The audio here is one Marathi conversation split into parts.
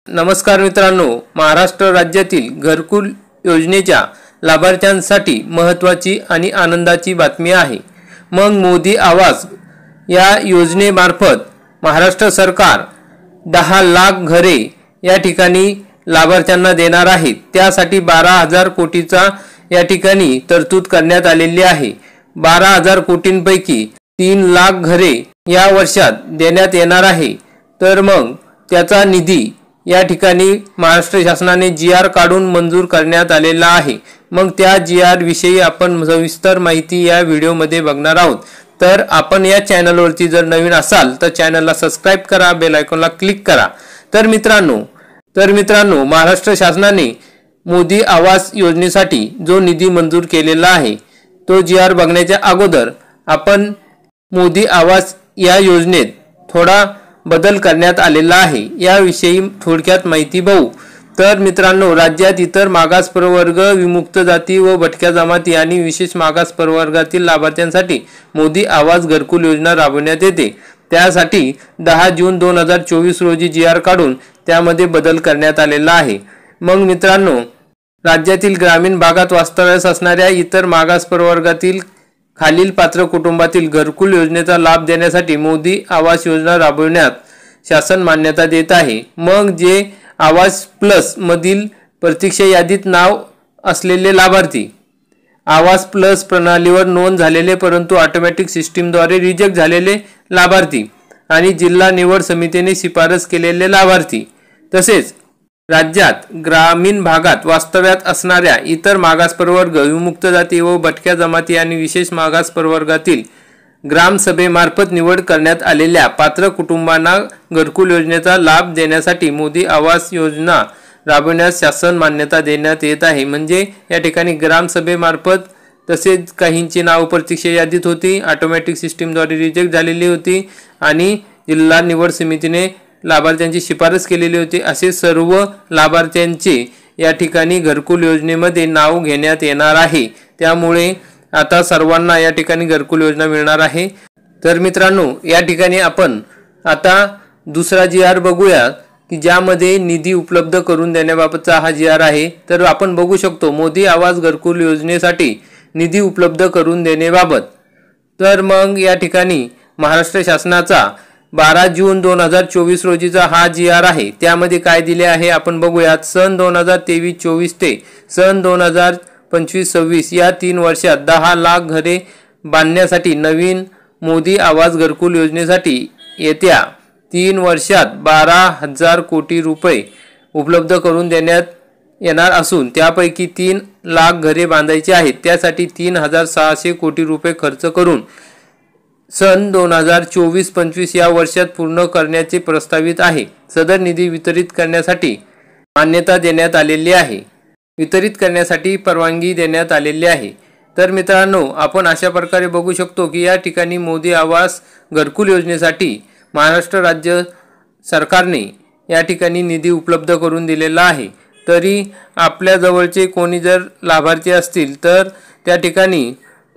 नमस्कार मित्रांनो, महाराष्ट्र राज्यातील घरकुल योजनेच्या लाभार्थ्यांसाठी महत्त्वाची आणि आनंदाची बातमी आहे। मग मोदी आवास या योजनेमार्फत महाराष्ट्र सरकार 10 लाख घरे या ठिकाणी लाभार्थ्यांना देणार आहे। त्यासाठी 12,000 कोटीचा या ठिकाणी तरतूद करण्यात आलेली आहे। 12,000 कोटींपैकी 3 लाख घरे या वर्षात देण्यात येणार आहे। तर मग त्याचा निधी या ठिकाणी महाराष्ट्र शासनाने GR काढून मंजूर करण्यात आलेला आहे। मग त्या GR विषयी आपण सविस्तर माहिती या व्हिडिओमध्ये बघणार आहोत। तर आपण या चॅनलवरती जर नवीन असाल तर चॅनलला सबस्क्राइब करा, बेल आयकॉनला क्लिक करा। तर मित्रांनो महाराष्ट्र शासनाने मोदी आवास योजनेसाठी जो निधी मंजूर केलेला आहे तो GR बघण्याच्या अगोदर आपण मोदी आवास या योजनेत थोडा बदल करण्यात आलेला आहे याविषयी थोडक्यात माहिती बघू। तर मित्रांनो, राज्यात इतर मागास प्रवर्ग, विमुक्त जाती व भटक्या जमाती आणि विशेष मागास प्रवर्गातील लाभार्थ्यांसाठी मोदी आवास घरकुल योजना राबवण्यात येते। त्यासाठी 10 जून 2024 रोजी GR काढून त्यामध्ये बदल करण्यात आलेला आहे। मग मित्रांनो, राज्यातील ग्रामीण भागात वास्तव्यास असणाऱ्या इतर मागास प्रवर्गातील खालील पात्र कुटुंबातील घरकुल योजनेचा लाभ देण्यासाठी मोदी आवास योजना राबविण्यात शासन मान्यता देत आहे। मग जे आवास प्लस मधील प्रतीक्षा यादीत नाव असलेले लाभार्थी, आवास प्लस प्रणालीवर नोंद झालेले परंतु ऑटोमॅटिक सिस्टीमद्वारे रिजेक्ट झालेले लाभार्थी आणि जिल्हा निवड समितीने शिफारस केलेले लाभार्थी, तसेच राज्यात ग्रामीण भागात वास्तव्यात असणाऱ्या इतर मागास प्रवर्ग, विमुक्त जाती व भटक्या जमाती आणि विशेष मागास प्रवर्गातील ग्रामसभेमार्फत निवड करण्यात आलेल्या पात्र कुटुंबांना घरकुल योजनेचा लाभ देण्यासाठी मोदी आवास योजना राबवण्यास शासन मान्यता देण्यात येत आहे। म्हणजे या ठिकाणी ग्रामसभेमार्फत, तसेच काहींची नाव प्रतीक्षा यादीत होती, ऑटोमॅटिक सिस्टीमद्वारे रिजेक्ट झालेली होती आणि जिल्हा निवड समितीने लाभार्थ्यांची शिफारस केलेली होती, असे सर्व लाभार्थ्यांचे या ठिकाणी घरकुल योजनेमध्ये नाव घेण्यात येणार आहे। त्यामुळे आता सर्वांना या ठिकाणी घरकुल योजना मिळणार आहे। तर मित्रांनो, या ठिकाणी आपण आता दुसरा GR बघूया की ज्यामध्ये निधी उपलब्ध करून देण्याबाबतचा हा GR आहे। तर आपण बघू शकतो मोदी आवास घरकुल योजनेसाठी निधी उपलब्ध करून देण्याबाबत। तर मग या ठिकाणी महाराष्ट्र शासनाचा 12 जून 2024 रोजीचा हा GR आहे। त्यामध्ये काय दिले आहे आपण बघूयात। सन 2023-24 ते सन 2025-26 या 3 वर्षात 10 लाख घरे बांधण्यासाठी नवीन मोदी आवास घरकुल योजनेसाठी येत्या 3 वर्षात 12,000 कोटी रुपये उपलब्ध करून देण्यात येणार असून त्यापैकी 3 लाख घरे बांधायची आहेत। त्यासाठी 3,600 कोटी रुपये खर्च करून सन 2024-25 या वर्षात पूर्ण करण्याचे प्रस्तावित आहे। सदर निधी वितरित करण्यासाठी मान्यता देण्यात आलेली आहे, वितरित करण्यासाठी परवानगी देण्यात आलेली आहे। तर मित्रांनो, आपण अशा प्रकारे बघू शकतो की या ठिकाणी मोदी आवास घरकुल योजनेसाठी महाराष्ट्र राज्य सरकारने या ठिकाणी निधी उपलब्ध करून दिलेला आहे। तरी आपल्या जवळचे कोणी जर लाभार्थी असतील तर त्या ठिकाणी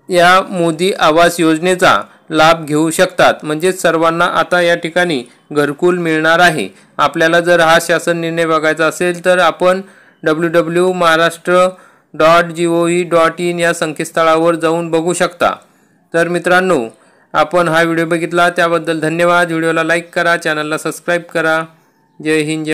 या मोदी आवास योजनेचा लाभ घेऊ शकतात। म्हणजे सर्वांना आता या ठिकाणी घरकुल मिळणार आहे। आपल्याला जर हा शासन निर्णय बघायचा असेल तर आपण www.maharashtra.gov.in या संकेतस्थळावर जाऊन बघू शकता। तर मित्रांनो, आपण हा व्हिडिओ बघितला त्याबद्दल धन्यवाद। व्हिडिओला लाईक करा, चॅनलला सबस्क्राइब करा। जय हिंद।